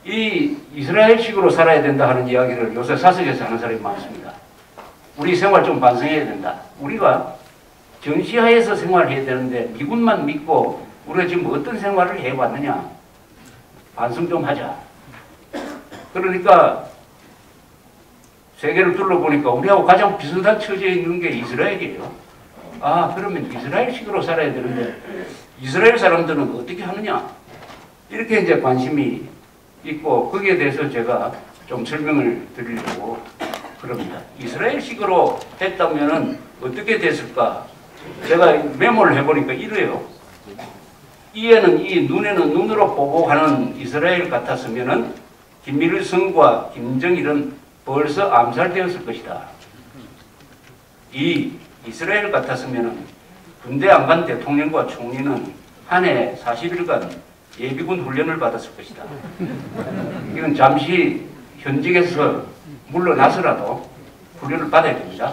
이 이스라엘식으로 살아야 된다 하는 이야기를 요새 사석에서 하는 사람이 많습니다. 우리 생활 좀 반성해야 된다. 우리가 전시하에서 생활해야 되는데 미군만 믿고 우리가 지금 어떤 생활을 해왔느냐. 반성 좀 하자. 그러니까 세계를 둘러보니까 우리하고 가장 비슷한 처지에 있는 게 이스라엘이에요. 아, 그러면 이스라엘식으로 살아야 되는데 이스라엘 사람들은 어떻게 하느냐. 이렇게 이제 관심이 있고 거기에 대해서 제가 좀 설명을 드리려고 그럽니다. 이스라엘식으로 했다면은 어떻게 됐을까? 제가 메모를 해보니까 이래요. 이에는 이, 눈에는 눈으로 보고 하는 이스라엘 같았으면은 김일성과 김정일은 벌써 암살되었을 것이다. 이, 이스라엘 같았으면은 군대 안 간 대통령과 총리는 한 해 40일간 예비군 훈련을 받았을 것이다. 이건 잠시 현직에서 물러나서라도 훈련을 받아야 됩니다.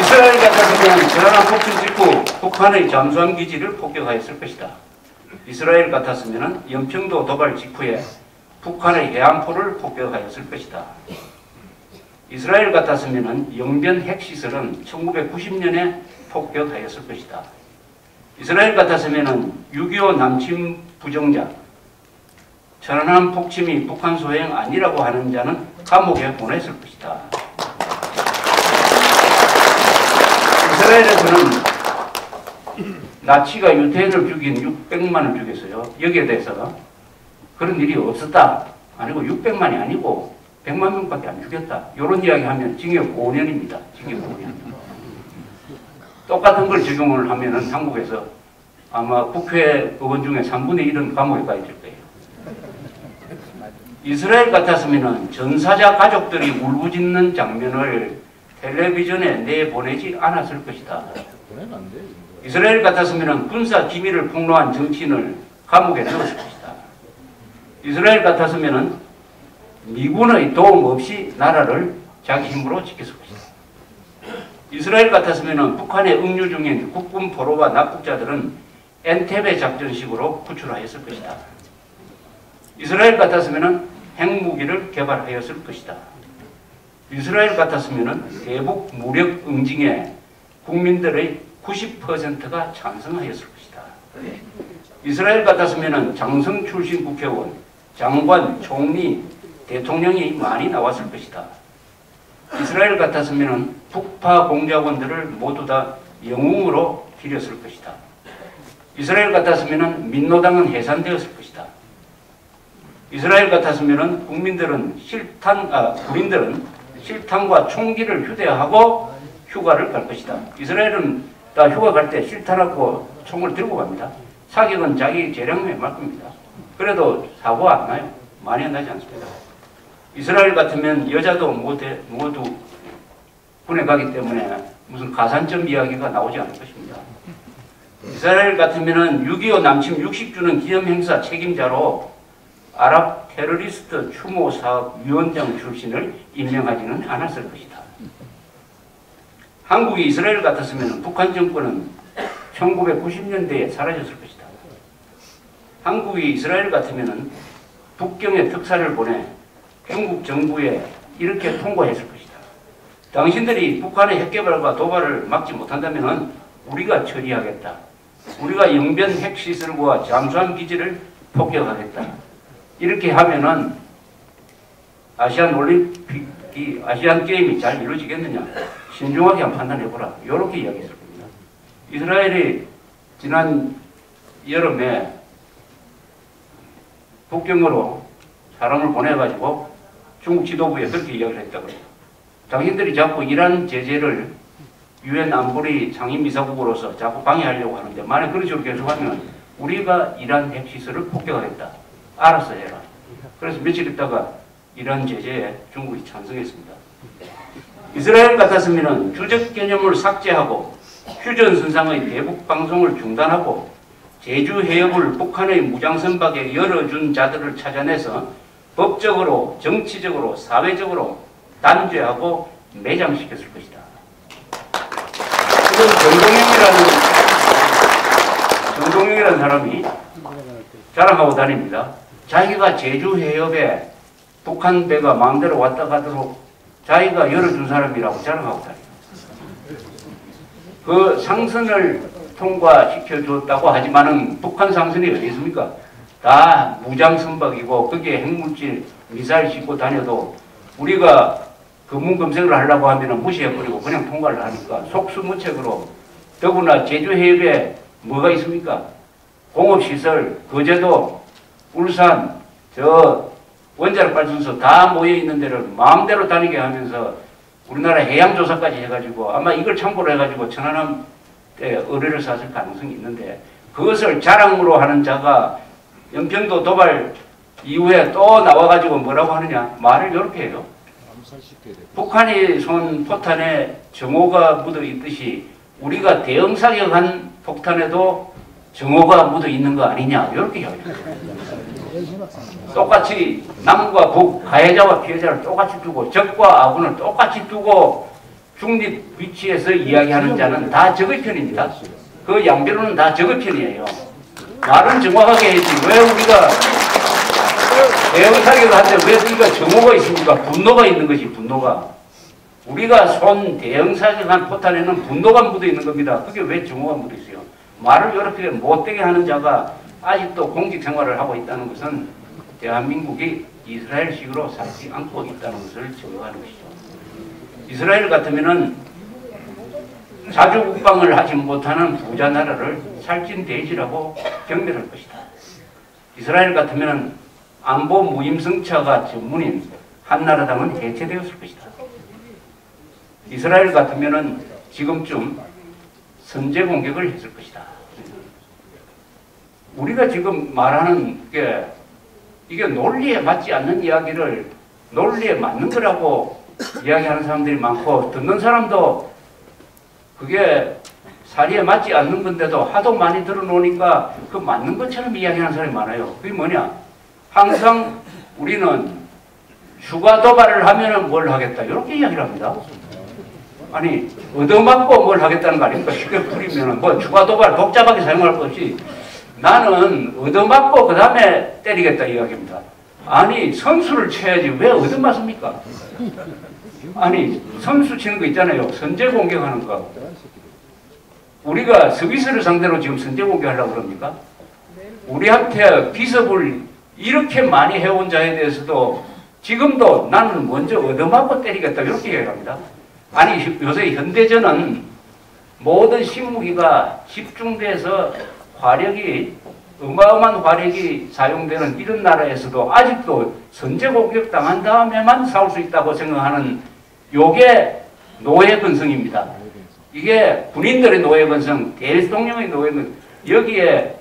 이스라엘 같았으면 지난한 폭풍 직후 북한의 잠수함 기지를 폭격하였을 것이다. 이스라엘 같았으면 영평도 도발 직후에 북한의 해안포를 폭격하였을 것이다. 이스라엘 같았으면 영변 핵시설은 1990년에 폭격하였을 것이다. 이스라엘 같았으면 6.25 남침 부정자, 천안함 폭침이 북한 소행 아니라고 하는 자는 감옥에 보냈을 것이다. 이스라엘에서는 나치가 유태인을 죽인 600만을 죽였어요. 여기에 대해서 그런 일이 없었다. 아니고 600만이 아니고 100만 명밖에 안 죽였다. 이런 이야기 하면 징역 5년입니다. 징역 5년. 똑같은 걸 적용을 하면은 한국에서 아마 국회 의원 중에 3분의 1은 감옥에 가 있을 거예요. 이스라엘 같았으면 전사자 가족들이 울부짖는 장면을 텔레비전에 내보내지 않았을 것이다. 이스라엘 같았으면 군사 기밀을 폭로한 정치인을 감옥에 넣었을 것이다. 이스라엘 같았으면 미군의 도움 없이 나라를 자기 힘으로 지켰을 것이다. 이스라엘 같았으면 북한에 응유 중인 국군 포로와 납북자들은 엔테베 작전식으로 구출하였을 것이다. 이스라엘 같았으면 핵무기를 개발하였을 것이다. 이스라엘 같았으면 대북 무력 응징에 국민들의 90%가 찬성하였을 것이다. 이스라엘 같았으면 장성 출신 국회의원, 장관, 총리, 대통령이 많이 나왔을 것이다. 이스라엘 같았으면 북파 공작원들을 모두 다 영웅으로 기렸을 것이다. 이스라엘 같았으면 민노당은 해산되었을 것이다. 이스라엘 같았으면 군인들은 실탄과 총기를 휴대하고 휴가를 갈 것이다. 이스라엘은 다 휴가 갈 때 실탄하고 총을 들고 갑니다. 사격은 자기 재량에 말 겁니다. 그래도 사고가 안 나요. 많이 안 나지 않습니다. 이스라엘 같으면 여자도 모두 군에 가기 때문에 무슨 가산점 이야기가 나오지 않을 것입니다. 이스라엘 같으면 6.25 남침 60주년 기념행사 책임자로 아랍 테러리스트 추모 사업 위원장 출신을 임명하지는 않았을 것이다. 한국이 이스라엘 같았으면 북한 정권은 1990년대에 사라졌을 것이다. 한국이 이스라엘 같으면 북경에 특사를 보내 중국 정부에 이렇게 통보했을 것이다. 당신들이 북한의 핵개발과 도발을 막지 못한다면 우리가 처리하겠다. 우리가 영변 핵시설과 잠수함 기지를 폭격하겠다. 이렇게 하면은 아시안 게임이 잘 이루어지겠느냐. 신중하게 한번 판단해보라. 이렇게 이야기했을 겁니다. 이스라엘이 지난 여름에 북경으로 사람을 보내가지고 중국 지도부에 그렇게 이야기를 했다고 해요. 당신들이 자꾸 이란 제재를 유엔 안보리 상임이사국으로서 자꾸 방해하려고 하는데 만약 그런 식으로 계속하면 우리가 이란 핵시설을 폭격하겠다. 알아서 해라. 그래서 며칠 있다가 이란 제재에 중국이 찬성했습니다. 이스라엘 같았으면 주적 개념을 삭제하고 휴전선상의 대북 방송을 중단하고 제주 해협을 북한의 무장선박에 열어준 자들을 찾아내서 법적으로, 정치적으로, 사회적으로 단죄하고 매장시켰을 것이다. 이건 정동영이라는 사람이 자랑하고 다닙니다. 자기가 제주 해협에 북한 배가 마음대로 왔다 가도록 자기가 열어준 사람이라고 자랑하고 다닙니다. 그 상선을 통과시켜 줬다고 하지만은 북한 상선이 어디 있습니까? 다 무장 선박이고 거기에 핵물질 미사일 싣고 다녀도 우리가 검문 검색을 하려고 하면은 무시해버리고 그냥 통과를 하니까 속수무책으로 더구나 제주 해협에 뭐가 있습니까? 공업시설, 거제도, 울산, 저 원자력 발전소 다 모여 있는 데를 마음대로 다니게 하면서 우리나라 해양조사까지 해가지고 아마 이걸 참고로 해가지고 천안함 때 의뢰를 샀을 가능성이 있는데 그것을 자랑으로 하는 자가 연평도 도발 이후에 또 나와가지고 뭐라고 하느냐 말을 이렇게 해요. 북한이 쏜 포탄에 정오가 묻어 있듯이 우리가 대응 사격한 폭탄에도 정오가 묻어 있는 거 아니냐 이렇게 이야기해요. 똑같이 남과 북, 가해자와 피해자를 똑같이 두고 적과 아군을 똑같이 두고 중립 위치에서 이야기하는 자는 다 적의 편입니다. 그 양배로는 다 적의 편이에요. 말은 정확하게 해야지 왜 우리가 대응 사격을 하는데 왜 우리가 정오가 있습니까? 분노가 있는 것이 분노가. 우리가 쏜 대응 사격한 포탄에는 분노가 묻어 있는 겁니다. 그게 왜 정오가 묻어 있어요? 말을 이렇게 못되게 하는 자가 아직도 공직 생활을 하고 있다는 것은 대한민국이 이스라엘식으로 살지 않고 있다는 것을 증거하는 것이죠. 이스라엘 같으면은 자주 국방을 하지 못하는 부자 나라를 살찐 돼지라고 경멸할 것이다. 이스라엘 같으면은 안보 무임승차가 전문인 한나라당은 해체되었을 것이다. 이스라엘 같으면은 지금쯤 선제 공격을 했을 것이다. 우리가 지금 말하는 게 이게 논리에 맞지 않는 이야기를 논리에 맞는 거라고 이야기하는 사람들이 많고 듣는 사람도 그게 사리에 맞지 않는 건데도 하도 많이 들어놓으니까 그 맞는 것처럼 이야기하는 사람이 많아요. 그게 뭐냐? 항상 우리는 추가 도발을 하면은 뭘 하겠다 이렇게 이야기를 합니다. 아니 얻어맞고 뭘 하겠다는 거 아닙니까? 쉽게 풀이면은 뭐 추가 도발 복잡하게 사용할 것 없이 나는 얻어맞고 그 다음에 때리겠다 이야기입니다. 아니 선수를 쳐야지 왜 얻어맞습니까? 아니 선수 치는 거 있잖아요. 선제 공격하는 거. 우리가 스위스를 상대로 지금 선제 공격하려고 그럽니까? 우리한테 기습을 이렇게 많이 해온 자에 대해서도 지금도 나는 먼저 얻어맞고 때리겠다 이렇게 이야기합니다. 아니 요새 현대전은 모든 신무기가 집중돼서 화력이 어마어마한 화력이 사용되는 이런 나라에서도 아직도 선제 공격 당한 다음에만 싸울 수 있다고 생각하는 요게 노예 근성입니다. 이게 군인들의 노예 근성, 대통령의 노예 근성, 여기에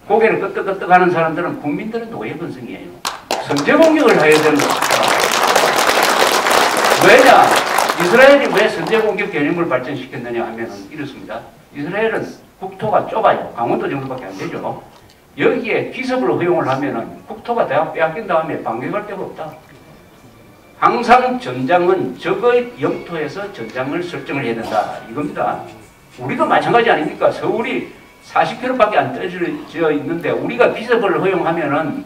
고개를 끄덕끄덕 하는 사람들은 국민들의 노예 근성이에요. 선제 공격을 해야 되는 것입니다. 왜냐? 이스라엘이 왜 선제 공격 개념을 발전시켰느냐 하면 이렇습니다. 이스라엘은 국토가 좁아요. 강원도 정도밖에 안 되죠. 여기에 기습을 허용을 하면은 국토가 다 빼앗긴 다음에 반격할 데가 없다. 항상 전장은 적의 영토에서 전장을 설정을 해야 된다. 이겁니다. 우리도 마찬가지 아닙니까? 서울이 40km밖에 안 떨어져 있는데 우리가 기습을 허용하면은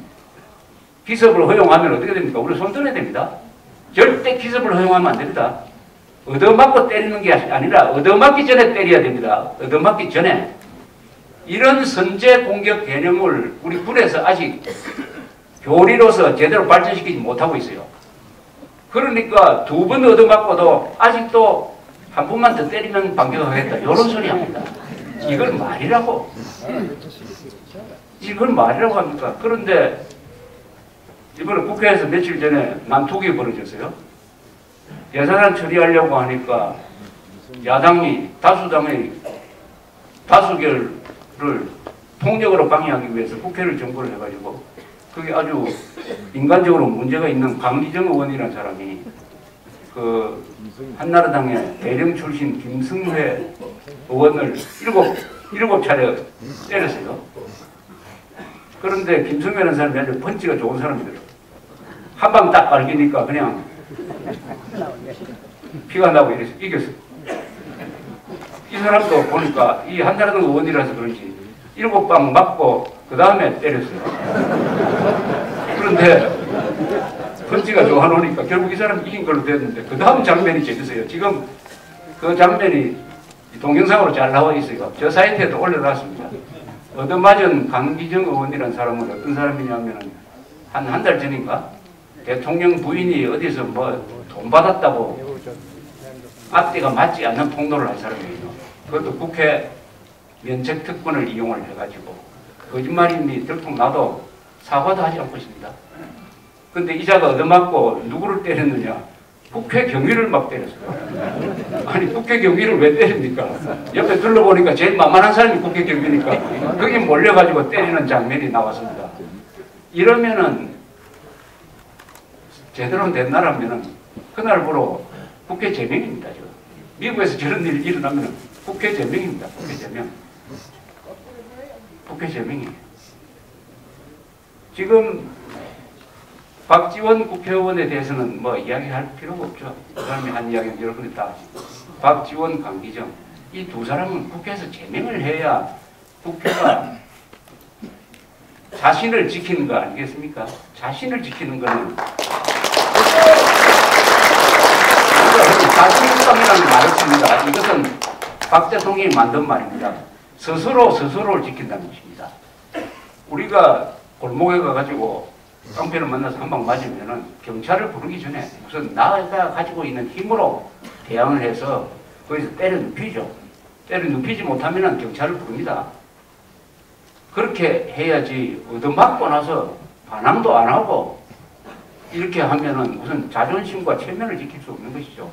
어떻게 됩니까? 우리 손 들어야 됩니다. 절대 기습을 허용하면 안 됩니다. 얻어맞고 때리는 게 아니라 얻어맞기 전에 때려야 됩니다. 얻어맞기 전에. 이런 선제 공격 개념을 우리 군에서 아직 교리로서 제대로 발전시키지 못하고 있어요. 그러니까 두 번 얻어맞고도 아직도 한 번만 더 때리면 반격하겠다. 이런 소리 합니다. 이걸 말이라고. 이걸 말이라고 합니까? 그런데 이번에 국회에서 며칠 전에 난투기 벌어졌어요. 예산안 처리하려고 하니까 야당이 다수결을 폭력으로 방해하기 위해서 국회를 정보를 해가지고 그게 아주 인간적으로 문제가 있는 강기정 의원이라는 사람이 그 한나라당의 대령 출신 김승회 의원을 일곱 차례 때렸어요. 그런데 김승회라는 사람이 아주 펀치가 좋은 사람이더라고요. 한 방 딱 갈기니까 그냥 피가 나고 이겼어요. 이 사람도 보니까 이 한나라당 의원이라서 그런지 7방 맞고 그 다음에 때렸어요. 그런데 펀치가 좋아놓으니까 결국 이 사람이 이긴 걸로 됐는데 그 다음 장면이 재밌어요. 지금 그 장면이 동영상으로 잘 나와 있어요. 저 사이트에도 올려놨습니다. 얻어맞은 강기정 의원이라는 사람은 어떤 사람이냐면 한 달 전인가 대통령 부인이 어디서 뭐 돈 받았다고 앞뒤가 맞지 않는 폭로를 한 사람이에요. 그것도 국회 면책특권을 이용을 해가지고 거짓말임이 들통 나도 사과도 하지 않고 있습니다. 근데 이자가 얻어맞고 누구를 때렸느냐? 국회 경위를 막 때렸어요. 아니 국회 경위를 왜 때립니까? 옆에 둘러보니까 제일 만만한 사람이 국회 경위니까 거기 몰려가지고 때리는 장면이 나왔습니다. 이러면은 제대로 된 나라면은 그날부로 국회 제명입니다. 지금. 미국에서 저런 일이 일어나면 국회 제명입니다. 국회 제명. 국회 제명이에요. 지금 박지원 국회의원에 대해서는 뭐 이야기할 필요가 없죠. 그 사람이 한 이야기는 여러분이 다 아시고. 박지원, 강기정 이 두 사람은 국회에서 제명을 해야 국회가 자신을 지키는 거 아니겠습니까? 자신을 지키는 거는 자신감이라는 말을 씁니다. 이것은 박 대통령이 만든 말입니다. 스스로를 지킨다는 것입니다. 우리가 골목에 가가지고 깡패를 만나서 한 방 맞으면은 경찰을 부르기 전에 우선 나가 가지고 있는 힘으로 대항을 해서 거기서 때려 눕히죠. 때려 눕히지 못하면은 경찰을 부릅니다. 그렇게 해야지 얻어맞고 나서 반항도 안 하고 이렇게 하면은 무슨 자존심과 체면을 지킬 수 없는 것이죠.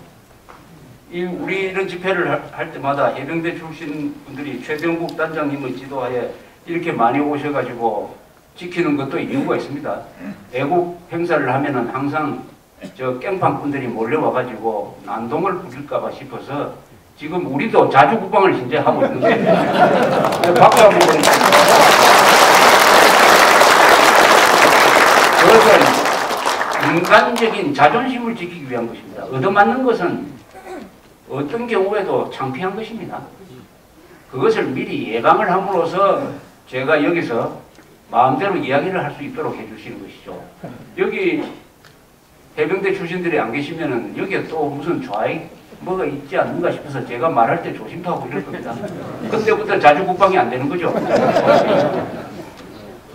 우리 이런 집회를 할 때마다 해병대 출신 분들이 최병국 단장님의 지도하에 이렇게 많이 오셔가지고 지키는 것도 이유가 있습니다. 애국 행사를 하면은 항상 저 깽판꾼들이 몰려와가지고 난동을 부릴까봐 싶어서 지금 우리도 자주국방을 현재 하고 있는 거예요. 박수 한번 보내주세요. 그것은 인간적인 자존심을 지키기 위한 것입니다. 얻어맞는 것은 어떤 경우에도 창피한 것입니다. 그것을 미리 예방을 함으로써 제가 여기서 마음대로 이야기를 할 수 있도록 해주시는 것이죠. 여기 해병대 출신들이 안 계시면은 여기에 또 무슨 좌익 뭐가 있지 않는가 싶어서 제가 말할 때 조심도 하고 이럴 겁니다. 그때부터 자주국방이 안 되는 거죠.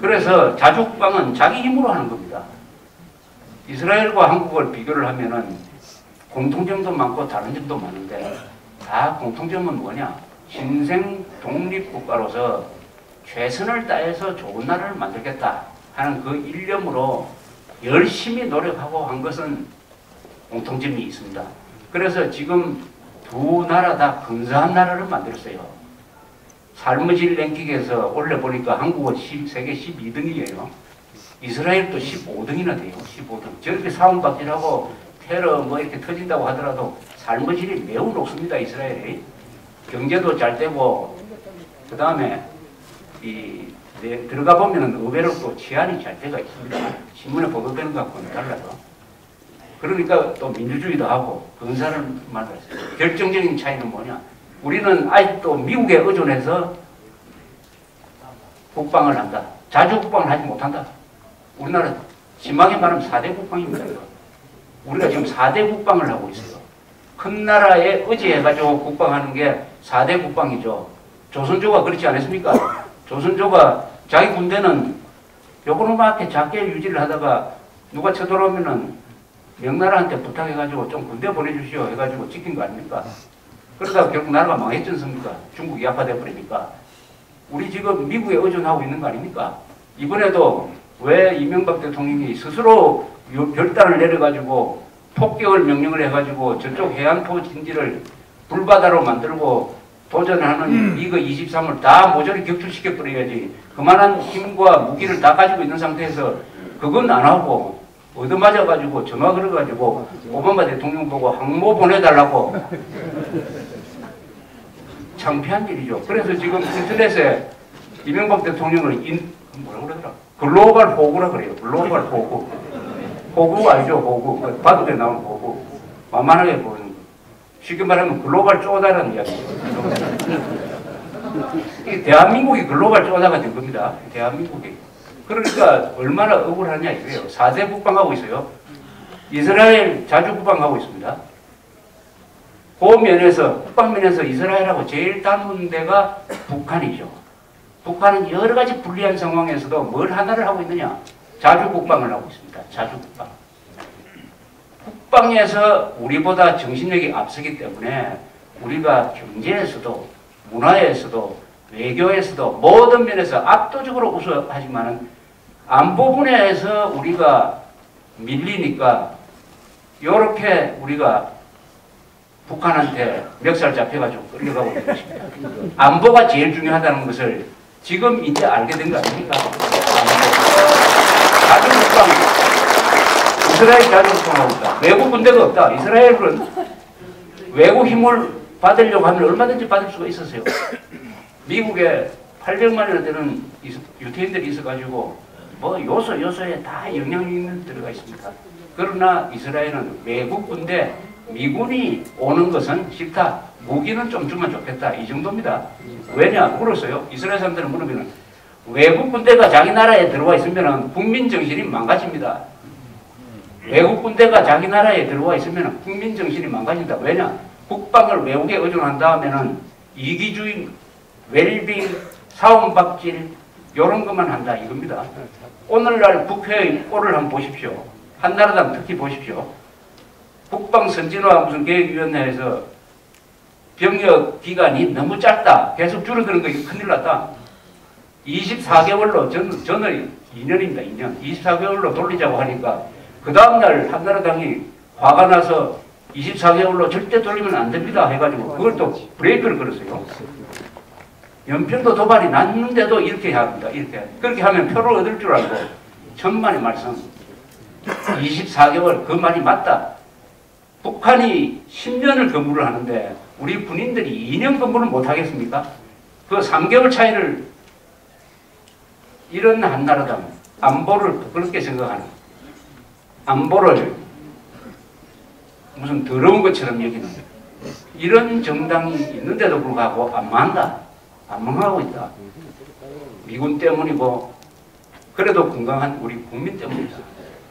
그래서 자주국방은 자기 힘으로 하는 겁니다. 이스라엘과 한국을 비교를 하면은 공통점도 많고 다른 점도 많은데 다 공통점은 뭐냐? 신생 독립국가로서 최선을 다해서 좋은 나라를 만들겠다 하는 그 일념으로 열심히 노력하고 한 것은 공통점이 있습니다. 그래서 지금 두 나라 다 근사한 나라를 만들었어요. 삶의 질 랭킹에서 올려보니까 한국은 세계 12등이에요. 이스라엘도 15등이나 돼요. 15등. 저렇게 사원박질하고 테러 뭐 이렇게 터진다고 하더라도 삶의 질이 매우 높습니다. 이스라엘이. 경제도 잘 되고 그 다음에 들어가 보면은 의외로 또 치안이 잘 돼가 있습니다. 신문에 보도되는 것과는 달라서. 그러니까 또 민주주의도 하고 근사를 만들었어요. 결정적인 차이는 뭐냐? 우리는 아직도 미국에 의존해서 국방을 한다. 자주 국방을 하지 못한다. 우리나라 심하게 말하면 4대 국방입니다. 우리가 지금 4대 국방을 하고 있어요. 큰 나라에 의지해가지고 국방하는 게 4대 국방이죠. 조선조가 그렇지 않았습니까? 조선조가 자기 군대는 요거노맣게 작게 유지를 하다가 누가 쳐들어오면은 명나라한테 부탁해가지고 좀 군대 보내주시오 해가지고 지킨 거 아닙니까? 그러다가 결국 나라가 망했지 않습니까? 중국이 약화돼 버리니까. 우리 지금 미국에 의존하고 있는 거 아닙니까? 이번에도 왜 이명박 대통령이 스스로 결단을 내려가지고 폭격을 명령을 해가지고 저쪽 해안포 진지를 불바다로 만들고 도전하는 미그 23을 다 모조리 격추시켜버려야지. 그만한 힘과 무기를 다 가지고 있는 상태에서 그건 안 하고 얻어맞아가지고 전화 걸어가지고 오바마 대통령 보고 항모 보내달라고. 창피한 일이죠. 그래서 지금 인터넷에 이명박 대통령을 뭐라고 그러더라? 글로벌 호구라 그래요. 글로벌 호구. 호구 알죠? 호구. 바둑에 나오는 호구. 만만하게 보이는 거. 쉽게 말하면 글로벌 쪼다라는 이야기예요. 이게 대한민국이 글로벌 쪼다가 된 겁니다. 대한민국이. 그러니까 얼마나 억울하냐 이거예요. 4대 국방하고 있어요. 이스라엘 자주 국방하고 있습니다. 그 면에서, 국방면에서 이스라엘하고 제일 닮은 데가 북한이죠. 북한은 여러 가지 불리한 상황에서도 뭘 하나를 하고 있느냐? 자주 국방을 하고 있습니다. 자주 국방. 국방에서 우리보다 정신력이 앞서기 때문에 우리가 경제에서도 문화에서도 외교에서도 모든 면에서 압도적으로 우수하지만은 안보 분야에서 우리가 밀리니까 이렇게 우리가 북한한테 멱살 잡혀가지고 끌려가고 있는 것입니다. 안보가 제일 중요하다는 것을 지금 이제 알게 된 거 아닙니까? 자주 국방, 이스라엘 자주 국방하고 있다. 외국 군대가 없다. 이스라엘은 외국 힘을 받으려고 하면 얼마든지 받을 수가 있었어요. 미국에 800만이나 되는 유태인들이 있어가지고 뭐 요소에 다 영향력이 들어가 있습니다. 그러나 이스라엘은 외국 군대, 미군이 오는 것은 싫다. 무기는 좀 주면 좋겠다. 이 정도입니다. 왜냐? 물었어요. 이스라엘 사람들은 물으면 외국 군대가 자기 나라에 들어와 있으면 국민 정신이 망가집니다. 외국 군대가 자기 나라에 들어와 있으면 국민 정신이 망가진다. 왜냐? 국방을 외국에 의존한 다음에는 이기주의, 웰빙, 사원박질 이런 것만 한다 이겁니다. 오늘날 국회의 꼴을 한번 보십시오. 한나라당 특히 보십시오. 국방선진화 무슨 계획위원회에서 병역 기간이 너무 짧다. 계속 줄어드는 거 이거 큰일 났다. 24개월로 저는 2년입니다. 2년. 24개월로 돌리자고 하니까 그 다음날 한나라당이 화가 나서 24개월로 절대 돌리면 안 됩니다 해가지고 그걸 또 브레이크를 걸었어요. 연평도 도발이 났는데도 이렇게 해야 합니다. 이렇게. 그렇게 하면 표를 얻을 줄 알고 천만의 말씀. 24개월 그 말이 맞다. 북한이 10년을 근무를 하는데 우리 군인들이 2년 근무는 못 하겠습니까? 그 3개월 차이를 이런 한나라당 안보를 부끄럽게 생각하는 안보를 무슨 더러운 것처럼 여기는 이런 정당이 있는데도 불구하고 안 망한다. 안 망하고 있다. 미군 때문이고 그래도 건강한 우리 국민 때문이다.